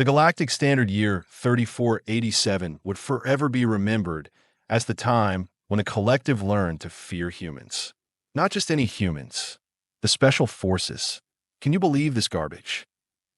The Galactic Standard Year 3487 would forever be remembered as the time when the collective learned to fear humans. Not just any humans, the Special Forces. Can you believe this garbage?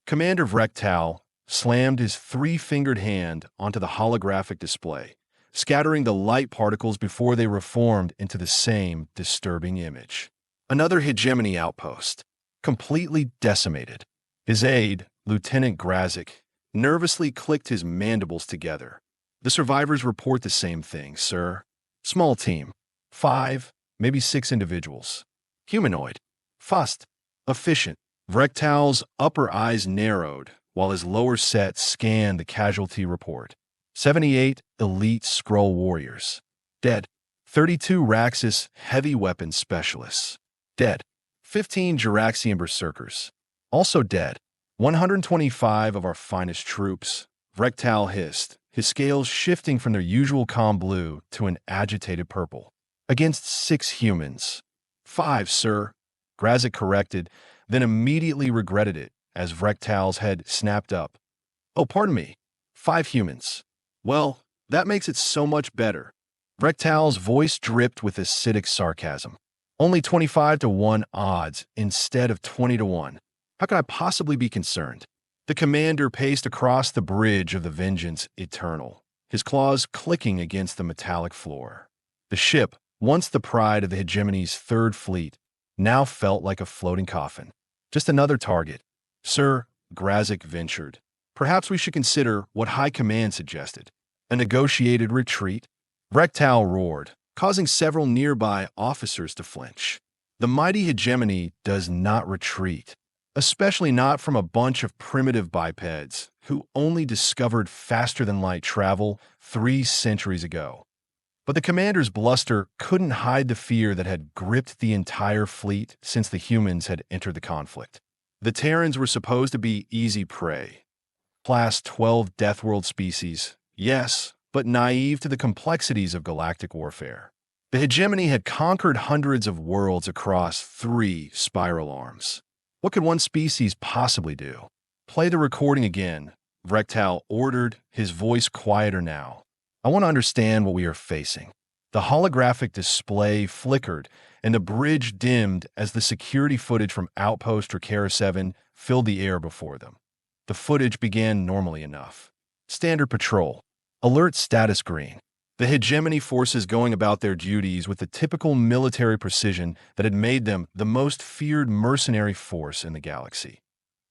Commander Vrektal slammed his three-fingered hand onto the holographic display, scattering the light particles before they reformed into the same disturbing image. Another hegemony outpost, completely decimated. His aide, Lieutenant Galactic, nervously clicked his mandibles together. The survivors report the same thing, sir. Small team. 5, maybe 6 individuals. Humanoid. Fast. Efficient. Vrektal's upper eyes narrowed, while his lower set scanned the casualty report. 78 elite Skrull warriors. Dead. 32 Raxus heavy weapons specialists. Dead. 15 Jiraxian berserkers. Also dead. 125 of our finest troops. Vrektal hissed, his scales shifting from their usual calm blue to an agitated purple. Against 6 humans. 5, sir. Galactic corrected, then immediately regretted it as Vrektal's head snapped up. Oh, pardon me. 5 humans. Well, that makes it so much better. Vrektal's voice dripped with acidic sarcasm. Only 25-1 odds instead of 20-1. How could I possibly be concerned? The commander paced across the bridge of the Vengeance Eternal, his claws clicking against the metallic floor. The ship, once the pride of the Hegemony's Third Fleet, now felt like a floating coffin. Just another target. Sir, Galactic ventured. Perhaps we should consider what High Command suggested. A negotiated retreat? Vrektal roared, causing several nearby officers to flinch. The mighty Hegemony does not retreat. Especially not from a bunch of primitive bipeds who only discovered faster-than-light travel 3 centuries ago. But the commander's bluster couldn't hide the fear that had gripped the entire fleet since the humans had entered the conflict. The Terrans were supposed to be easy prey. Class 12 Deathworld species, yes, but naive to the complexities of galactic warfare. The Hegemony had conquered hundreds of worlds across 3 spiral arms. What could one species possibly do? Play the recording again, Vrektal ordered, his voice quieter now. I want to understand what we are facing. The holographic display flickered, and the bridge dimmed as the security footage from Outpost Rakara 7 filled the air before them. The footage began normally enough. Standard patrol. Alert status green. The Hegemony forces going about their duties with the typical military precision that had made them the most feared mercenary force in the galaxy.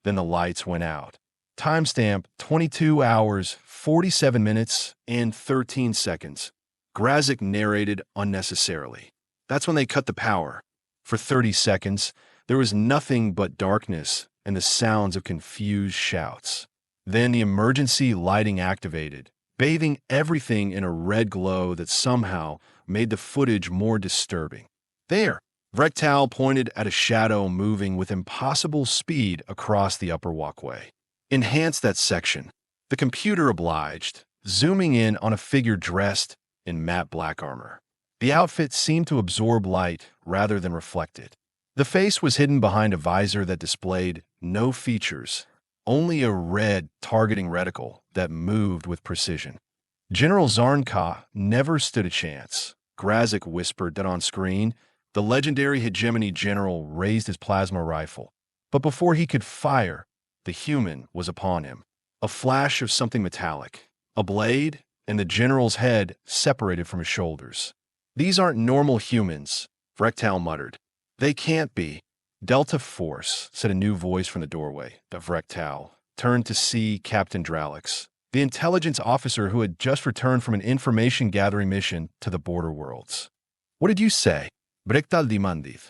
Then the lights went out. Timestamp 22 hours, 47 minutes, and 13 seconds. Galactic narrated unnecessarily. That's when they cut the power. For 30 seconds, there was nothing but darkness and the sounds of confused shouts. Then the emergency lighting activated, bathing everything in a red glow that somehow made the footage more disturbing. There, Vrektal pointed at a shadow moving with impossible speed across the upper walkway. Enhance that section. The computer obliged, zooming in on a figure dressed in matte black armor. The outfit seemed to absorb light rather than reflect it. The face was hidden behind a visor that displayed no features, only a red targeting reticle that moved with precision. General Zarnka never stood a chance. Galactic whispered that on screen, the legendary Hegemony general raised his plasma rifle. But before he could fire, the human was upon him. A flash of something metallic, a blade, and the general's head separated from his shoulders. These aren't normal humans, Vrektal muttered. They can't be. Delta Force, said a new voice from the doorway. The Vrektal turned to see Captain Dralix, the intelligence officer who had just returned from an information-gathering mission to the border worlds. What did you say? Vrektal demandid.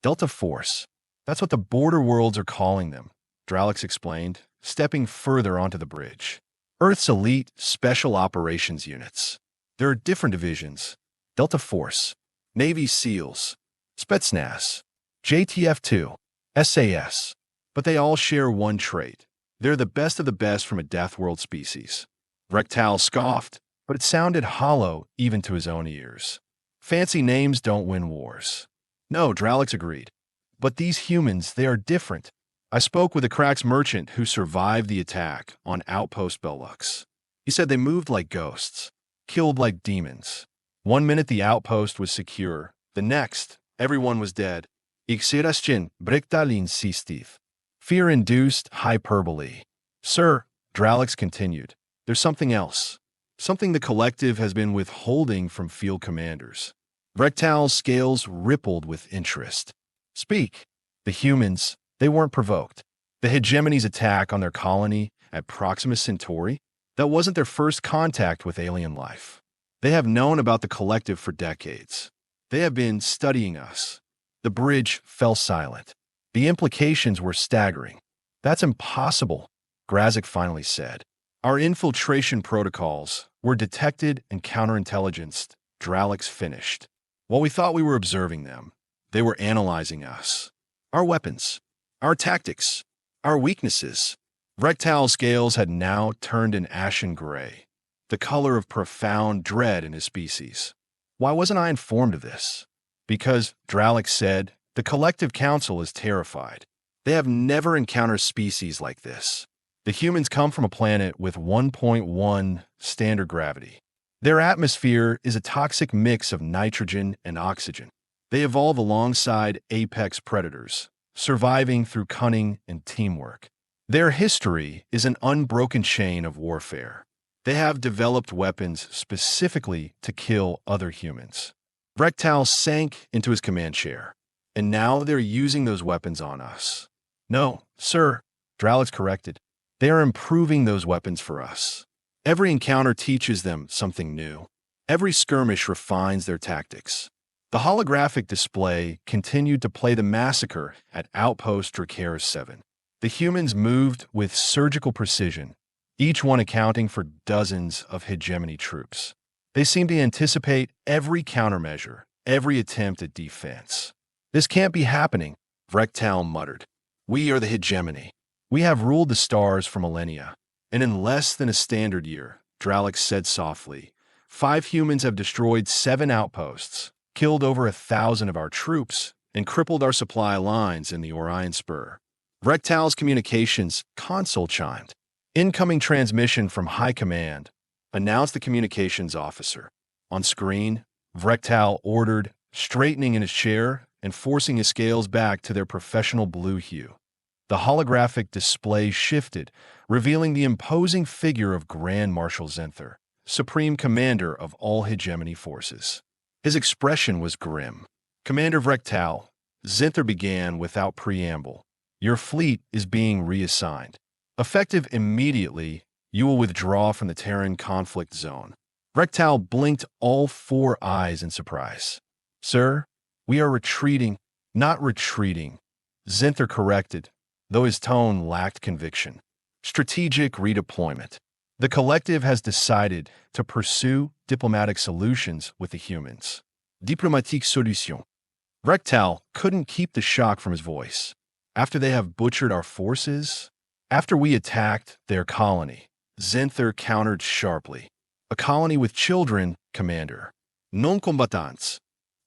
Delta Force. That's what the border worlds are calling them, Dralix explained, stepping further onto the bridge. Earth's elite special operations units. There are different divisions. Delta Force, Navy SEALs, Spetsnaz, JTF-2, SAS. But they all share one trait. They're the best of the best from a Deathworld species. Vrektal scoffed, but it sounded hollow even to his own ears. Fancy names don't win wars. No, Dralix agreed. But these humans, they are different. I spoke with a cracks merchant who survived the attack on Outpost Bellux. He said they moved like ghosts, killed like demons. One minute the outpost was secure, the next, everyone was dead. Exirastin brictal insistiv. Fear-induced hyperbole. Sir, Dralix continued, there's something else. Something the collective has been withholding from field commanders. Rectal's scales rippled with interest. Speak. The humans, they weren't provoked. The Hegemony's attack on their colony at Proxima Centauri, that wasn't their first contact with alien life. They have known about the collective for decades. They have been studying us. The bridge fell silent. The implications were staggering. That's impossible, Grazik finally said. Our infiltration protocols were detected and counterintelligenced, Dralix finished. While we thought we were observing them, they were analyzing us. Our weapons, our tactics, our weaknesses. Rectal's scales had now turned an ashen gray, the color of profound dread in his species. Why wasn't I informed of this? Because, Dralix said, the collective council is terrified. They have never encountered species like this. The humans come from a planet with 1.1 standard gravity. Their atmosphere is a toxic mix of nitrogen and oxygen. They evolve alongside apex predators, surviving through cunning and teamwork. Their history is an unbroken chain of warfare. They have developed weapons specifically to kill other humans. Rectal sank into his command chair, and now they're using those weapons on us. No, sir, Dralix corrected. They are improving those weapons for us. Every encounter teaches them something new. Every skirmish refines their tactics. The holographic display continued to play the massacre at Outpost Dracaris 7. The humans moved with surgical precision, each one accounting for dozens of hegemony troops. They seemed to anticipate every countermeasure, every attempt at defense. This can't be happening, Rectal muttered. We are the hegemony. We have ruled the stars for millennia, and in less than a standard year, Dralix said softly, 5 humans have destroyed 7 outposts, killed over 1,000 of our troops, and crippled our supply lines in the Orion Spur. Rectal's communications console chimed. Incoming transmission from High Command, announced the communications officer. On screen, Rectal ordered, straightening in his chair and forcing his scales back to their professional blue hue. The holographic display shifted, revealing the imposing figure of Grand Marshal Zenther, Supreme Commander of all Hegemony forces. His expression was grim. Commander Rectal, Zenther began without preamble. Your fleet is being reassigned. Effective immediately, you will withdraw from the Terran conflict zone. Rectal blinked all 4 eyes in surprise. Sir, we are retreating, not retreating. Zenther corrected, though his tone lacked conviction. Strategic redeployment. The collective has decided to pursue diplomatic solutions with the humans. Diplomatique solution. Rectal couldn't keep the shock from his voice. After they have butchered our forces? After we attacked their colony, Zenther countered sharply. A colony with children, Commander. Non-combatants.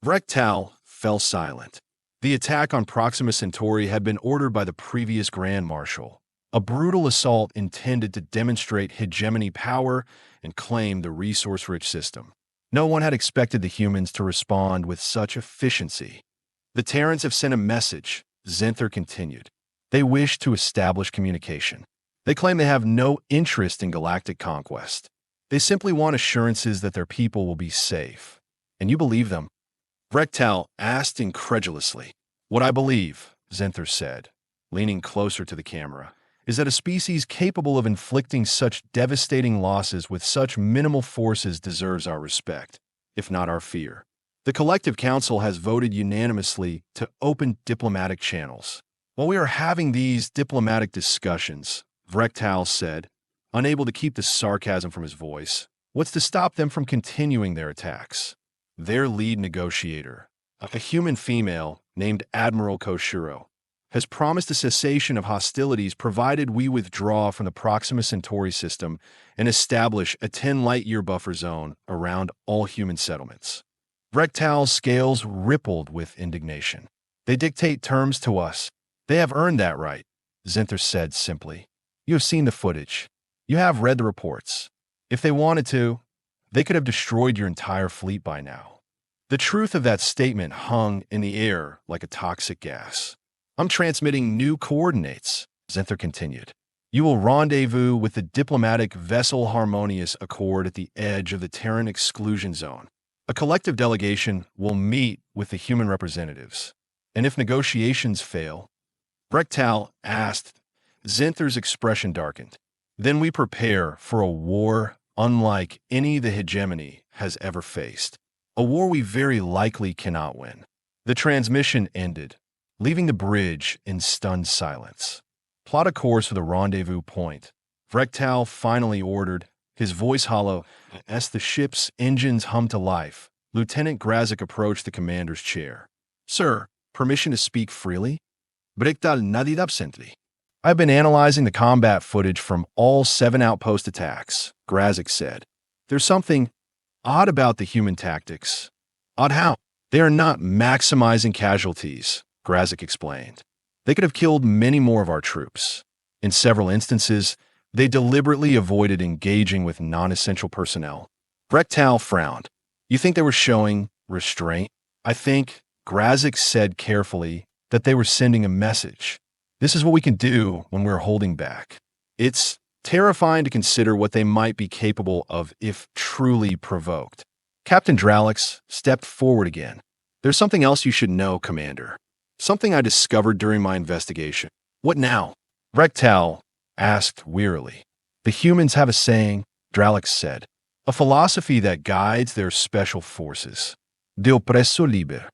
Rectal fell silent. The attack on Proxima Centauri had been ordered by the previous Grand Marshal, a brutal assault intended to demonstrate hegemony power and claim the resource-rich system. No one had expected the humans to respond with such efficiency. The Terrans have sent a message, Zenther continued. They wish to establish communication. They claim they have no interest in galactic conquest. They simply want assurances that their people will be safe. And you believe them? Rectal asked incredulously. What I believe, Zenther said, leaning closer to the camera, is that a species capable of inflicting such devastating losses with such minimal forces deserves our respect, if not our fear. The Collective Council has voted unanimously to open diplomatic channels. While we are having these diplomatic discussions, Rectal said, unable to keep the sarcasm from his voice, what's to stop them from continuing their attacks? Their lead negotiator, a human female named Admiral Koshiro, has promised a cessation of hostilities provided we withdraw from the Proxima Centauri system and establish a 10-light-year buffer zone around all human settlements. Rectal's scales rippled with indignation. They dictate terms to us. They have earned that right. Zinther said simply. You have seen the footage. You have read the reports. If they wanted to, they could have destroyed your entire fleet by now. The truth of that statement hung in the air like a toxic gas. I'm transmitting new coordinates, Zinther continued. You will rendezvous with the diplomatic vessel Harmonious Accord at the edge of the Terran exclusion zone. A collective delegation will meet with the human representatives. And if negotiations fail, Brektal asked. Zinther's expression darkened. Then we prepare for a war unlike any the Hegemony has ever faced. A war we very likely cannot win. The transmission ended, leaving the bridge in stunned silence. Plot a course for the rendezvous point. Brektal finally ordered, his voice hollow. As the ship's engines hummed to life, Lieutenant Grazik approached the commander's chair. Sir, permission to speak freely? Brektal nodded absently. I've been analyzing the combat footage from all 7 outpost attacks, Grazik said. There's something odd about the human tactics. Odd how? They are not maximizing casualties, Grazik explained. They could have killed many more of our troops. In several instances, they deliberately avoided engaging with non-essential personnel. Brektal frowned. You think they were showing restraint? I think, Grazik said carefully, that they were sending a message. This is what we can do when we're holding back. It's terrifying to consider what they might be capable of if truly provoked. Captain Dralix stepped forward again. There's something else you should know, Commander. Something I discovered during my investigation. What now? Brektal asked wearily. The humans have a saying, Dralix said. A philosophy that guides their special forces. De oppresso liber.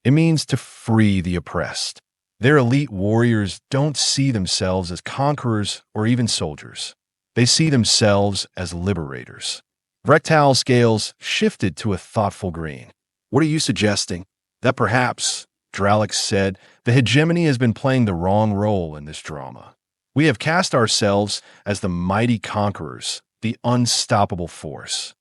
It means to free the oppressed. Their elite warriors don't see themselves as conquerors or even soldiers. They see themselves as liberators. Brektal's scales shifted to a thoughtful green. What are you suggesting? That perhaps, Dralix said, the hegemony has been playing the wrong role in this drama. We have cast ourselves as the mighty conquerors, the unstoppable force.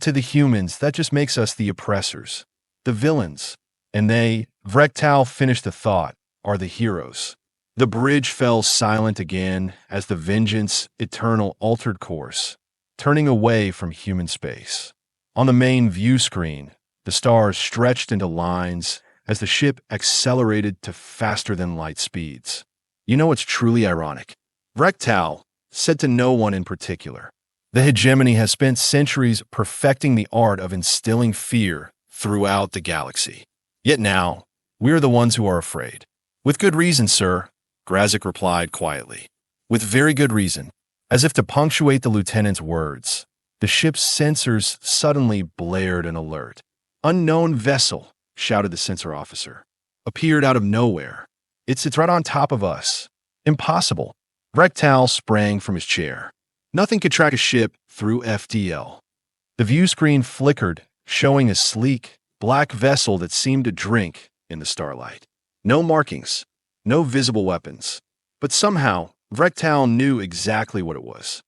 To the humans, that just makes us the oppressors, the villains. And they, Brektal finished the thought, are the heroes. The bridge fell silent again as the Vengeance Eternal altered course, turning away from human space. On the main view screen, the stars stretched into lines as the ship accelerated to faster-than-light speeds. You know what's truly ironic? Brektal said to no one in particular. The hegemony has spent centuries perfecting the art of instilling fear throughout the galaxy. Yet now, we're the ones who are afraid. With good reason, sir, Grazik replied quietly. With very good reason. As if to punctuate the lieutenant's words, the ship's sensors suddenly blared an alert. Unknown vessel, shouted the sensor officer. Appeared out of nowhere. It's right on top of us. Impossible. Brektal sprang from his chair. Nothing could track a ship through FTL. The view screen flickered, showing a sleek, black vessel that seemed to drink in the starlight. No markings, no visible weapons. But somehow, Brektal knew exactly what it was.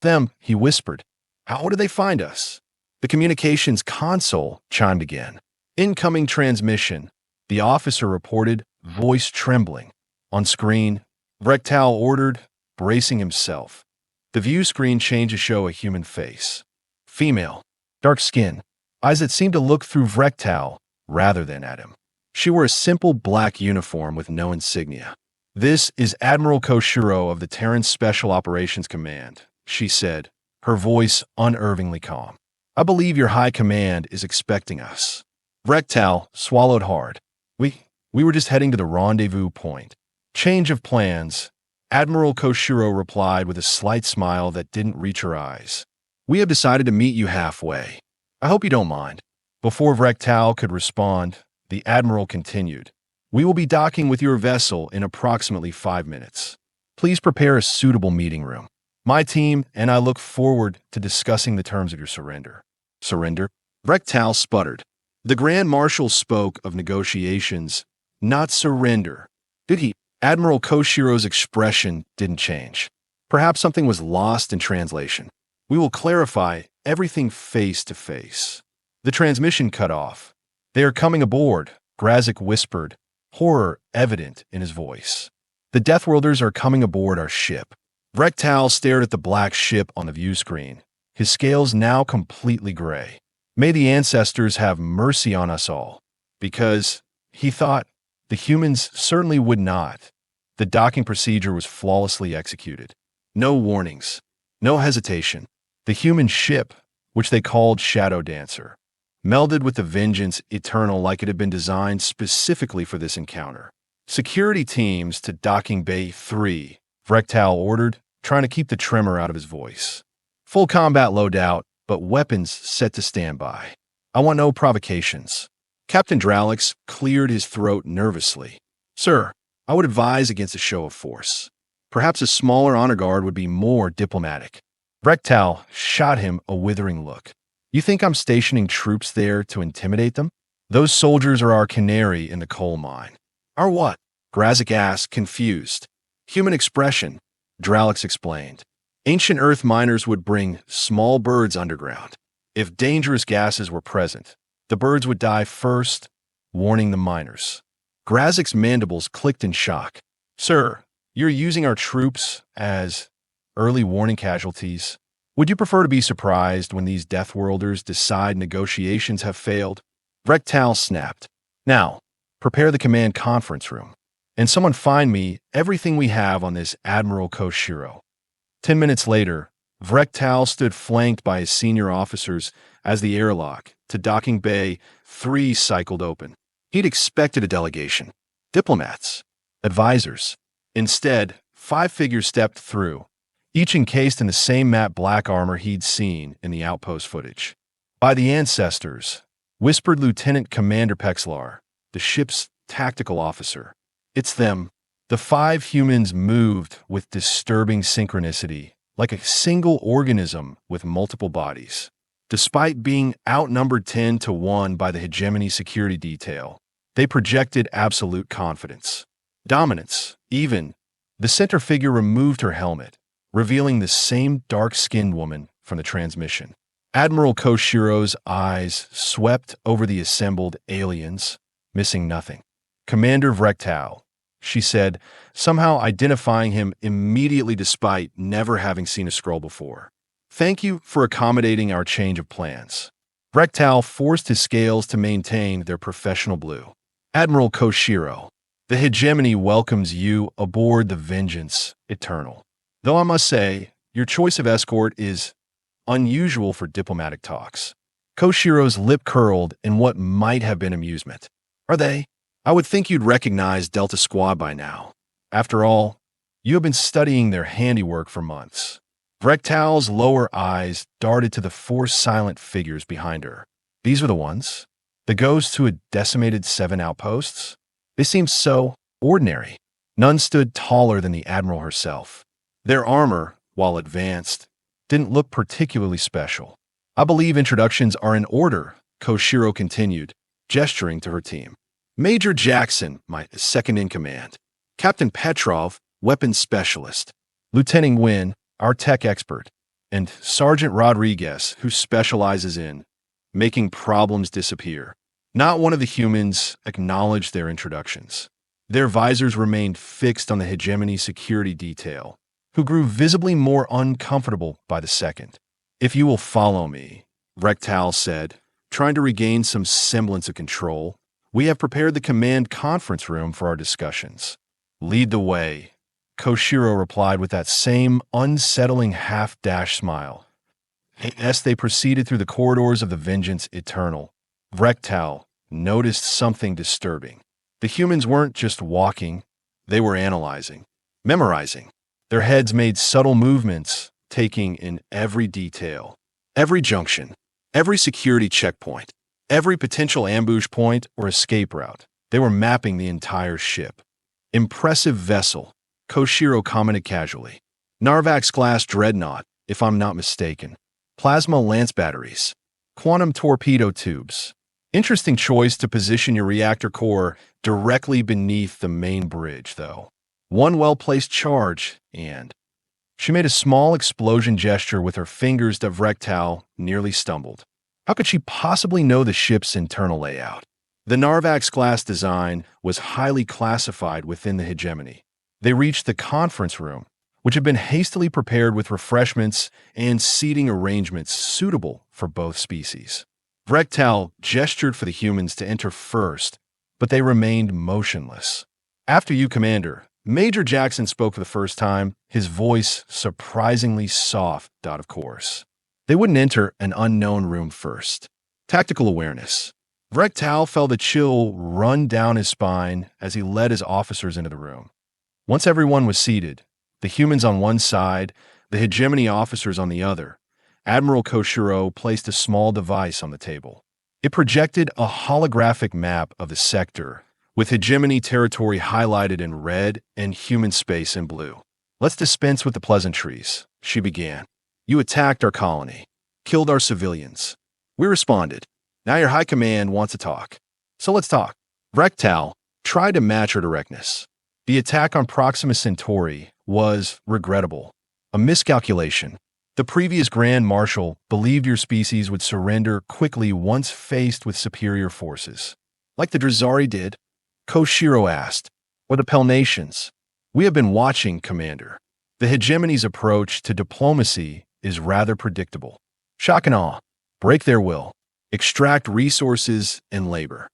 Them, he whispered. How did they find us? The communications console chimed again. Incoming transmission, the officer reported, voice trembling. On screen, Brektal ordered, bracing himself. The view screen changed to show a human face. Female, dark skin, eyes that seemed to look through Brektal rather than at him. She wore a simple black uniform with no insignia. This is Admiral Koshiro of the Terran Special Operations Command, she said, her voice unervingly calm. I believe your high command is expecting us. Brektal swallowed hard. We were just heading to the rendezvous point. Change of plans, Admiral Koshiro replied with a slight smile that didn't reach her eyes. We have decided to meet you halfway. I hope you don't mind. Before Brektal could respond, the Admiral continued. We will be docking with your vessel in approximately 5 minutes. Please prepare a suitable meeting room. My team and I look forward to discussing the terms of your surrender. Surrender? Brektal sputtered. The Grand Marshal spoke of negotiations, not surrender. Did he? Admiral Koshiro's expression didn't change. Perhaps something was lost in translation. We will clarify everything face to face. The transmission cut off. They are coming aboard, Grazik whispered, horror evident in his voice. The Deathworlders are coming aboard our ship. Rectal stared at the black ship on the view screen, his scales now completely gray. May the ancestors have mercy on us all. Because, he thought, the humans certainly would not. The docking procedure was flawlessly executed. No warnings. No hesitation. The human ship, which they called Shadow Dancer, melded with the Vengeance Eternal like it had been designed specifically for this encounter. Security teams to Docking Bay 3, Rectal ordered, trying to keep the tremor out of his voice. Full combat loadout, but weapons set to standby. I want no provocations. Captain Dralix cleared his throat nervously. Sir, I would advise against a show of force. Perhaps a smaller honor guard would be more diplomatic. Rectal shot him a withering look. You think I'm stationing troops there to intimidate them? Those soldiers are our canary in the coal mine. Our what? Grazik asked, confused. Human expression, Dralix explained. Ancient Earth miners would bring small birds underground. If dangerous gases were present, the birds would die first, warning the miners. Grazik's mandibles clicked in shock. Sir, you're using our troops as early warning casualties. Would you prefer to be surprised when these Deathworlders decide negotiations have failed? Rectal snapped. Now, prepare the command conference room, and someone find me everything we have on this Admiral Koshiro. 10 minutes later, Rectal stood flanked by his senior officers as the airlock to Docking Bay 3 cycled open. He'd expected a delegation, diplomats, advisors. Instead, 5 figures stepped through, each encased in the same matte black armor he'd seen in the outpost footage. By the ancestors, whispered Lieutenant Commander Pexlar, the ship's tactical officer. It's them. The 5 humans moved with disturbing synchronicity, like a single organism with multiple bodies. Despite being outnumbered 10-1 by the Hegemony security detail, they projected absolute confidence. Dominance, even. The center figure removed her helmet, revealing the same dark-skinned woman from the transmission. Admiral Koshiro's eyes swept over the assembled aliens, missing nothing. Commander Rectal, she said, somehow identifying him immediately despite never having seen a scroll before. Thank you for accommodating our change of plans. Rectal forced his scales to maintain their professional blue. Admiral Koshiro, the Hegemony welcomes you aboard the Vengeance Eternal. Though I must say, your choice of escort is unusual for diplomatic talks. Koshiro's lip curled in what might have been amusement. Are they? I would think you'd recognize Delta Squad by now. After all, you have been studying their handiwork for months. Rectal's lower eyes darted to the 4 silent figures behind her. These were the ones? The ghosts who had decimated 7 outposts? They seemed so ordinary. None stood taller than the Admiral herself. Their armor, while advanced, didn't look particularly special. I believe introductions are in order, Koshiro continued, gesturing to her team. Major Jackson, my second-in-command. Captain Petrov, weapons specialist. Lieutenant Nguyen, our tech expert. And Sergeant Rodriguez, who specializes in making problems disappear. Not one of the humans acknowledged their introductions. Their visors remained fixed on the Hegemony security detail, who grew visibly more uncomfortable by the second. If you will follow me, Rectal said, trying to regain some semblance of control. We have prepared the command conference room for our discussions. Lead the way, Koshiro replied with that same unsettling half-dash smile. As they proceeded through the corridors of the Vengeance Eternal, Rectal noticed something disturbing. The humans weren't just walking, they were analyzing, memorizing. Their heads made subtle movements, taking in every detail, every junction, every security checkpoint, every potential ambush point or escape route. They were mapping the entire ship. Impressive vessel, Koshiro commented casually. Narvax-class dreadnought, if I'm not mistaken. Plasma lance batteries. Quantum torpedo tubes. Interesting choice to position your reactor core directly beneath the main bridge, though. One well-placed charge, and... She made a small explosion gesture with her fingers that Rectal nearly stumbled. How could she possibly know the ship's internal layout? The Narvax-class design was highly classified within the Hegemony. They reached the conference room, which had been hastily prepared with refreshments and seating arrangements suitable for both species. Vrektal gestured for the humans to enter first, but they remained motionless. "After you, Commander," Major Jackson spoke for the first time, his voice surprisingly soft, of course. They wouldn't enter an unknown room first. Tactical awareness. Vrektal felt a chill run down his spine as he led his officers into the room. Once everyone was seated, the humans on one side, the Hegemony officers on the other, Admiral Koshiro placed a small device on the table. It projected a holographic map of the sector, with Hegemony territory highlighted in red and human space in blue. "Let's dispense with the pleasantries," she began. "You attacked our colony, killed our civilians. We responded. Now your high command wants to talk. So let's talk." Vrektal tried to match her directness. The attack on Proxima Centauri was regrettable, a miscalculation. The previous Grand Marshal believed your species would surrender quickly once faced with superior forces. "Like the Drazari did?" Koshiro asked. "Or the Pelnations?" "We have been watching, Commander. The Hegemony's approach to diplomacy is rather predictable. Shock and awe, break their will, extract resources and labor."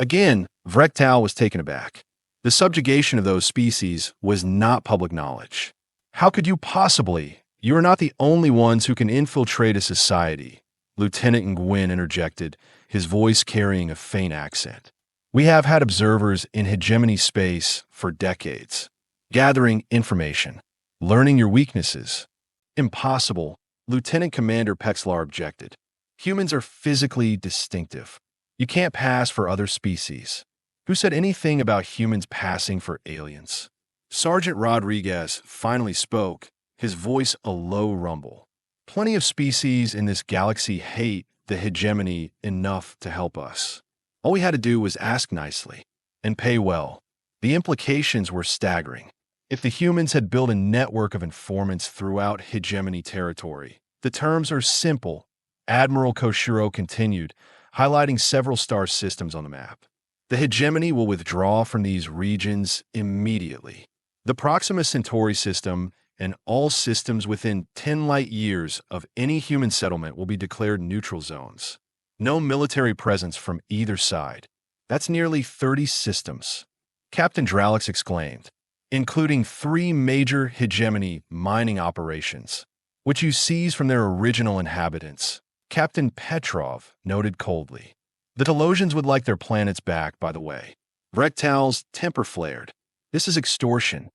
Again, Vrektal was taken aback. The subjugation of those species was not public knowledge. "How could you possibly? You are not the only ones who can infiltrate a society," Lieutenant Nguyen interjected, his voice carrying a faint accent. "We have had observers in Hegemony space for decades, gathering information, learning your weaknesses." "Impossible," Lieutenant Commander Pexlar objected. "Humans are physically distinctive. You can't pass for other species." "Who said anything about humans passing for aliens?" Sergeant Rodriguez finally spoke, his voice a low rumble. "Plenty of species in this galaxy hate the Hegemony enough to help us. All we had to do was ask nicely and pay well." The implications were staggering. If the humans had built a network of informants throughout Hegemony territory, the terms are simple, Admiral Koshiro continued, highlighting several star systems on the map. "The Hegemony will withdraw from these regions immediately. The Proxima Centauri system and all systems within 10 light years of any human settlement will be declared neutral zones. No military presence from either side." "That's nearly 30 systems," Captain Dralix exclaimed, "including 3 major Hegemony mining operations, which you seize from their original inhabitants," Captain Petrov noted coldly. "The Telosians would like their planets back, by the way." Vrektal's temper flared. "This is extortion.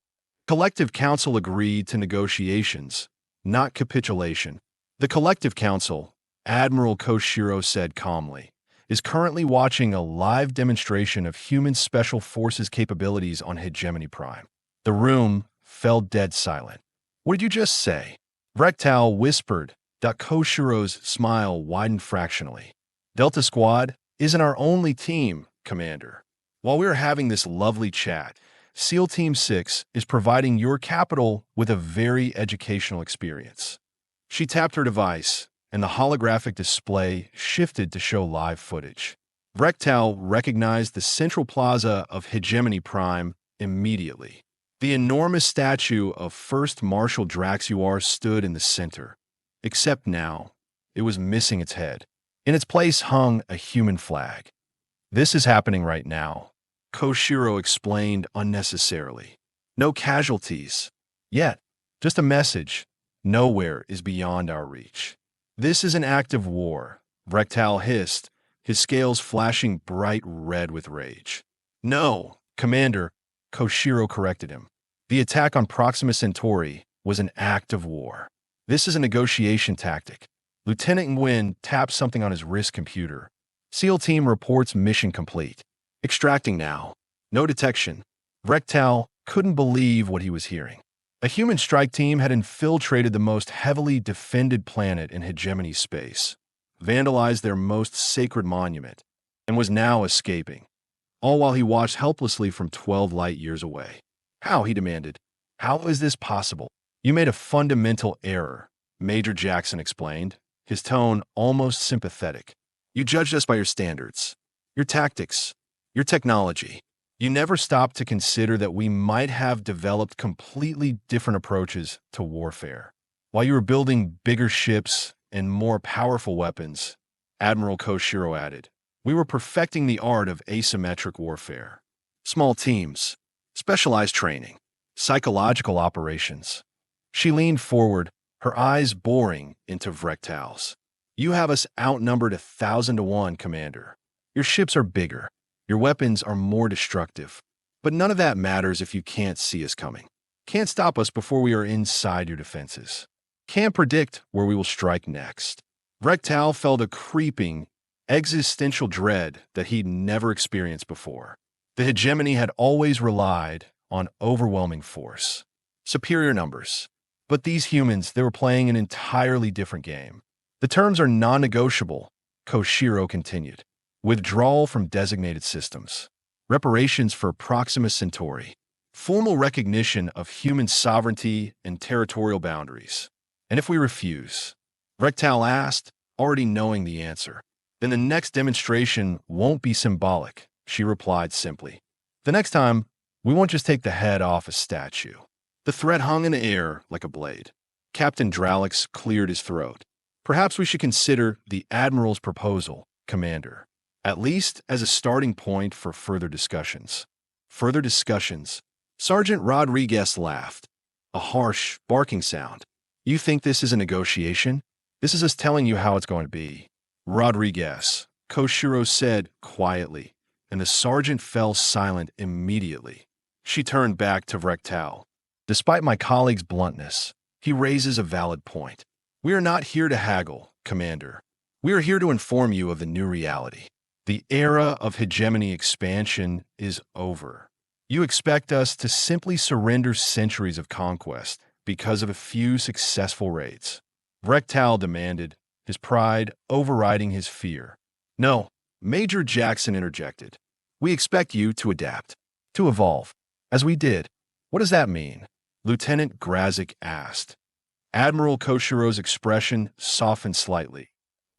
Collective Council agreed to negotiations, not capitulation." "The Collective Council," Admiral Koshiro said calmly, "is currently watching a live demonstration of human special forces capabilities on Hegemony Prime." The room fell dead silent. "What did you just say?" Vrektal whispered. Koshiro's smile widened fractionally. "Delta Squad isn't our only team, Commander. While we are having this lovely chat, SEAL Team 6 is providing your capital with a very educational experience." She tapped her device, and the holographic display shifted to show live footage. Vrektal recognized the central plaza of Hegemony Prime immediately. The enormous statue of First Marshal Draxuar stood in the center, except now it was missing its head. In its place hung a human flag. "This is happening right now," Koshiro explained unnecessarily. "No casualties. Yet, just a message. Nowhere is beyond our reach." "This is an act of war," Vrektal hissed, his scales flashing bright red with rage. "No, Commander," Koshiro corrected him. "The attack on Proxima Centauri was an act of war. This is a negotiation tactic." Lieutenant Nguyen tapped something on his wrist computer. "SEAL team reports mission complete. Extracting now. No detection." Vrektal couldn't believe what he was hearing. A human strike team had infiltrated the most heavily defended planet in Hegemony space, vandalized their most sacred monument, and was now escaping, all while he watched helplessly from 12 light years away. "How?" he demanded. "How is this possible?" "You made a fundamental error," Major Jackson explained, his tone almost sympathetic. "You judged us by your standards, your tactics, your technology. You never stopped to consider that we might have developed completely different approaches to warfare. While you were building bigger ships and more powerful weapons, Admiral Koshiro added, we were perfecting the art of asymmetric warfare. Small teams, specialized training, psychological operations. She leaned forward, her eyes boring into Vrektal's. You have us outnumbered 1,000 to 1, Commander. Your ships are bigger. Your weapons are more destructive. But none of that matters if you can't see us coming. Can't stop us before we are inside your defenses. Can't predict where we will strike next. Vrektal felt a creeping, existential dread that he'd never experienced before. The hegemony had always relied on overwhelming force, superior numbers. But these humans, they were playing an entirely different game. The terms are non-negotiable, Koshiro continued. Withdrawal from designated systems, reparations for Proxima Centauri, formal recognition of human sovereignty and territorial boundaries. And if we refuse? Vrektal asked, already knowing the answer. Then the next demonstration won't be symbolic, she replied simply. The next time, we won't just take the head off a statue. The threat hung in the air like a blade. Captain Dralix cleared his throat. Perhaps we should consider the Admiral's proposal, Commander. At least as a starting point for further discussions. Further discussions. Sergeant Rodriguez laughed. A harsh, barking sound. You think this is a negotiation? This is us telling you how it's going to be. Rodriguez, Koshiro said quietly, and the sergeant fell silent immediately. She turned back to Vrektal. Despite my colleague's bluntness, he raises a valid point. We are not here to haggle, Commander. We are here to inform you of the new reality. The era of hegemony expansion is over. You expect us to simply surrender centuries of conquest because of a few successful raids. Vrektal demanded, his pride overriding his fear. No, Major Jackson interjected. We expect you to adapt, to evolve, as we did. What does that mean? Lieutenant Galactic asked. Admiral Koshiro's expression softened slightly.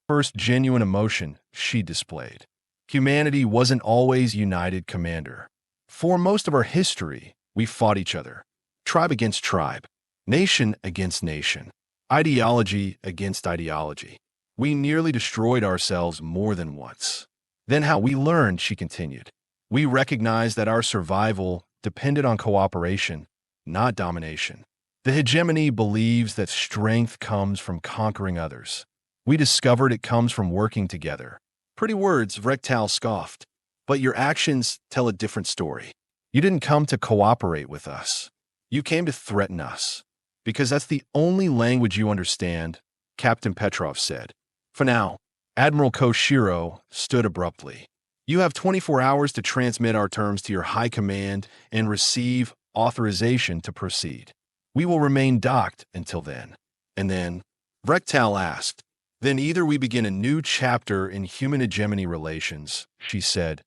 First genuine emotion she displayed. Humanity wasn't always united, Commander. For most of our history, we fought each other. Tribe against tribe. Nation against nation. Ideology against ideology. We nearly destroyed ourselves more than once. Then how we learned, she continued. We recognized that our survival depended on cooperation, not domination. The hegemony believes that strength comes from conquering others. We discovered it comes from working together. Pretty words, Vrektal scoffed. But your actions tell a different story. You didn't come to cooperate with us. You came to threaten us. Because that's the only language you understand, Captain Petrov said. For now, Admiral Koshiro stood abruptly. You have 24 hours to transmit our terms to your high command and receive authorization to proceed. We will remain docked until then. And then, Vrektal asked, then either we begin a new chapter in human hegemony relations, she said,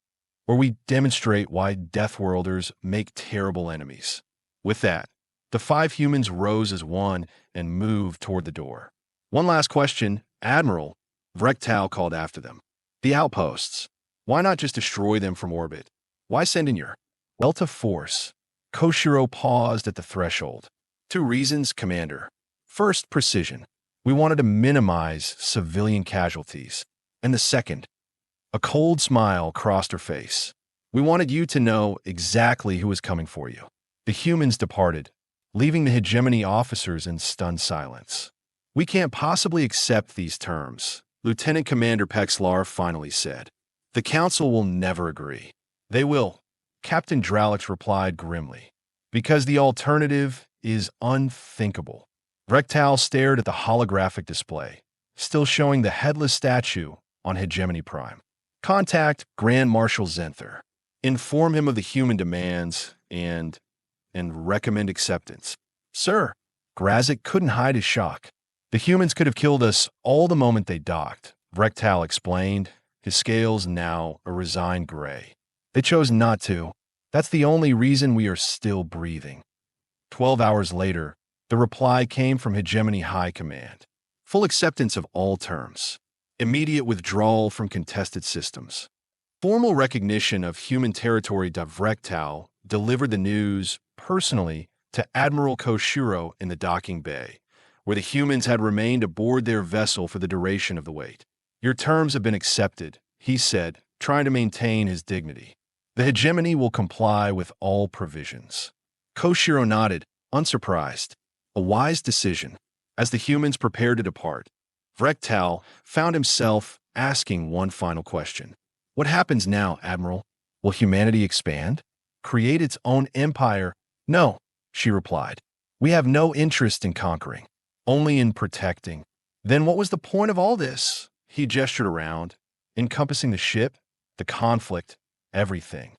or we demonstrate why Deathworlders make terrible enemies. With that, the 5 humans rose as one and moved toward the door. One last question, Admiral, Vrektal called after them. The outposts. Why not just destroy them from orbit? Why send in your Delta Force? Koshiro paused at the threshold. 2 reasons, Commander. First, precision. We wanted to minimize civilian casualties. And the second, a cold smile crossed her face. We wanted you to know exactly who was coming for you. The humans departed, leaving the hegemony officers in stunned silence. We can't possibly accept these terms, Lieutenant Commander Pexlar finally said. The Council will never agree. They will, Captain Dralix replied grimly, because the alternative is unthinkable. Vrektal stared at the holographic display, still showing the headless statue on Hegemony Prime. Contact Grand Marshal Zenther. Inform him of the human demands and recommend acceptance. Sir, Galactic couldn't hide his shock. The humans could have killed us all the moment they docked, Vrektal explained, his scales now a resigned gray. They chose not to. That's the only reason we are still breathing. 12 hours later, the reply came from Hegemony High Command. Full acceptance of all terms. Immediate withdrawal from contested systems. Formal recognition of human territory. Vrektal delivered the news personally to Admiral Koshiro in the docking bay, where the humans had remained aboard their vessel for the duration of the wait. Your terms have been accepted, he said, trying to maintain his dignity. The hegemony will comply with all provisions. Koshiro nodded, unsurprised. A wise decision. As the humans prepared to depart, Vrektal found himself asking one final question. What happens now, Admiral? Will humanity expand? Create its own empire? No, she replied. We have no interest in conquering, only in protecting. Then what was the point of all this? He gestured around, encompassing the ship, the conflict, everything.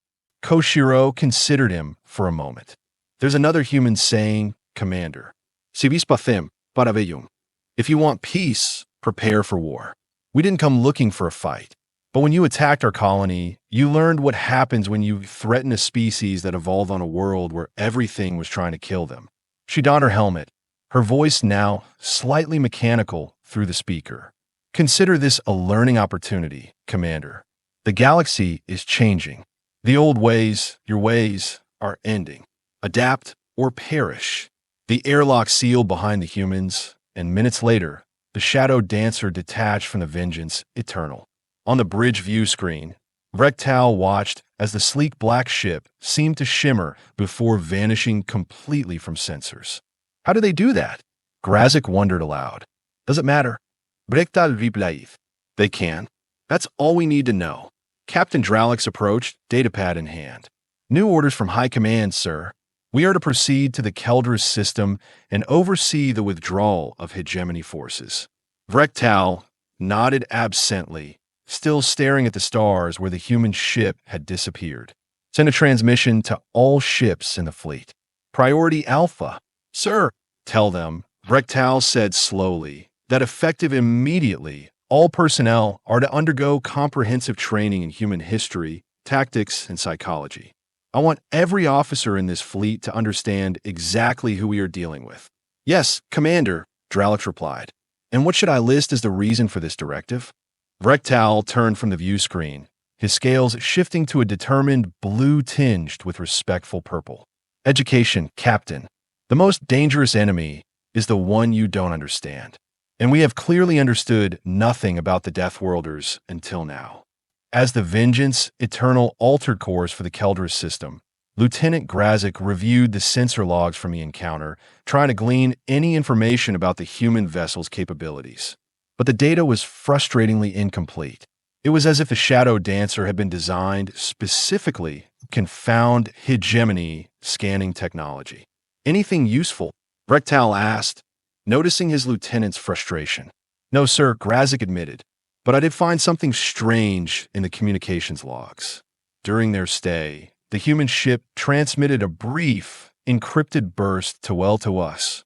Koshiro considered him for a moment. There's another human saying, Commander. Si vis pacem, para bellum. If you want peace, prepare for war. We didn't come looking for a fight. But when you attacked our colony, you learned what happens when you threaten a species that evolved on a world where everything was trying to kill them. She donned her helmet, her voice now slightly mechanical through the speaker. Consider this a learning opportunity, Commander. The galaxy is changing. The old ways, your ways, are ending. Adapt or perish. The airlock sealed behind the humans, and minutes later, the shadow dancer detached from the vengeance eternal. On the bridge view screen, Vrektal watched as the sleek black ship seemed to shimmer before vanishing completely from sensors. How do they do that? Grazik wondered aloud. Does it matter? Vrektal replied. They can. That's all we need to know. Captain Dralix approached, datapad in hand. New orders from High Command, sir. We are to proceed to the Keldris system and oversee the withdrawal of hegemony forces. Vrektal nodded absently, still staring at the stars where the human ship had disappeared. Send a transmission to all ships in the fleet. Priority Alpha. Sir, tell them, Vrektal said slowly, that effective immediately, all personnel are to undergo comprehensive training in human history, tactics, and psychology. I want every officer in this fleet to understand exactly who we are dealing with. Yes, Commander, Dralix replied. And what should I list as the reason for this directive? Vrektal turned from the view screen, his scales shifting to a determined blue tinged with respectful purple. Education, Captain. The most dangerous enemy is the one you don't understand. And we have clearly understood nothing about the Deathworlders until now. As the Vengeance Eternal altered course for the Keldris system, Lieutenant Grazik reviewed the sensor logs from the encounter, trying to glean any information about the human vessel's capabilities. But the data was frustratingly incomplete. It was as if the Shadow Dancer had been designed specifically to confound hegemony scanning technology. Anything useful? Vrektal asked, noticing his lieutenant's frustration. No, sir, Grazik admitted, but I did find something strange in the communications logs. During their stay, the human ship transmitted a brief, encrypted burst to us.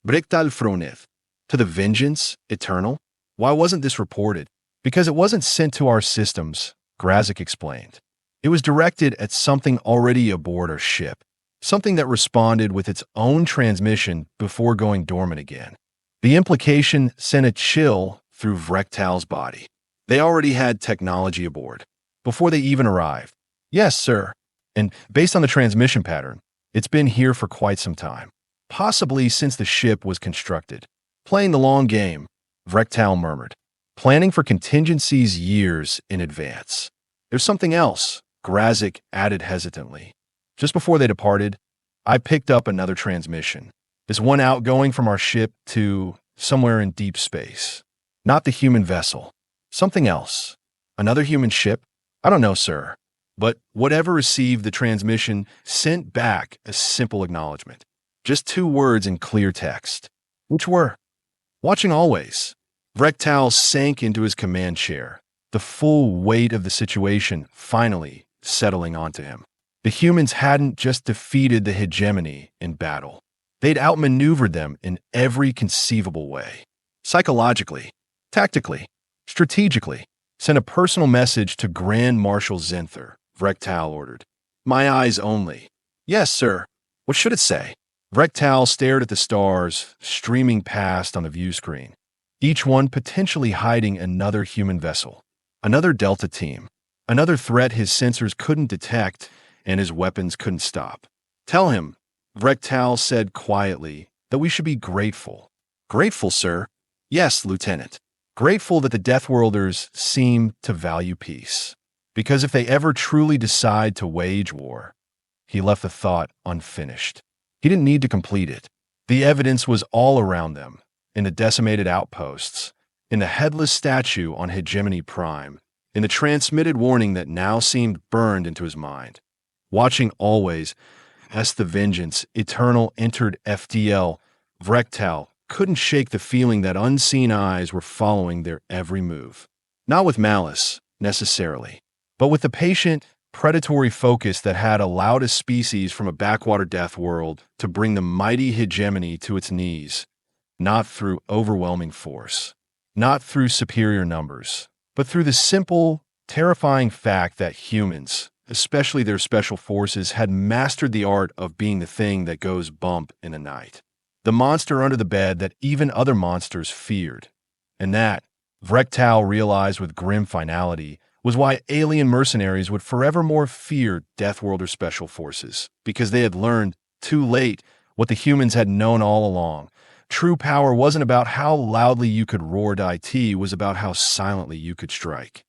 Vrektal froneth. To the Vengeance Eternal? Why wasn't this reported? Because it wasn't sent to our systems, Grazik explained. It was directed at something already aboard our ship, something that responded with its own transmission before going dormant again. The implication sent a chill through Vrektal's body. They already had technology aboard, before they even arrived. Yes, sir. And based on the transmission pattern, it's been here for quite some time, possibly since the ship was constructed. Playing the long game, Vrektal murmured, planning for contingencies years in advance. There's something else, Grazik added hesitantly. Just before they departed, I picked up another transmission. This one outgoing from our ship to somewhere in deep space. Not the human vessel. Something else. Another human ship? I don't know, sir. But whatever received the transmission sent back a simple acknowledgement. Just 2 words in clear text. Which were, watching always. Vrektal sank into his command chair, the full weight of the situation finally settling onto him. The humans hadn't just defeated the hegemony in battle. They'd outmaneuvered them in every conceivable way. Psychologically, tactically, strategically. Send a personal message to Grand Marshal Zenther, Vrektal ordered. My eyes only. Yes, sir. What should it say? Vrektal stared at the stars streaming past on the view screen, each one potentially hiding another human vessel, another Delta team, Another threat his sensors couldn't detect and his weapons couldn't stop. "Tell him," Vrektal said quietly, "that we should be grateful." "Grateful, sir?" "Yes, Lieutenant. Grateful that the Deathworlders seem to value peace. Because if they ever truly decide to wage war—" He left the thought unfinished. He didn't need to complete it. The evidence was all around them, in the decimated outposts, in the headless statue on Hegemony Prime, in the transmitted warning that now seemed burned into his mind. Watching always, as the vengeance eternal entered FDL, Vrektal couldn't shake the feeling that unseen eyes were following their every move. Not with malice, necessarily, but with the patient, predatory focus that had allowed a species from a backwater death world to bring the mighty hegemony to its knees, not through overwhelming force, not through superior numbers, but through the simple, terrifying fact that humans, especially their special forces, had mastered the art of being the thing that goes bump in the night. The monster under the bed that even other monsters feared. And that, Vrektal realized with grim finality, was why alien mercenaries would forevermore fear Deathworlder special forces, because they had learned, too late, what the humans had known all along. True power wasn't about how loudly you could roar to IT, it was about how silently you could strike.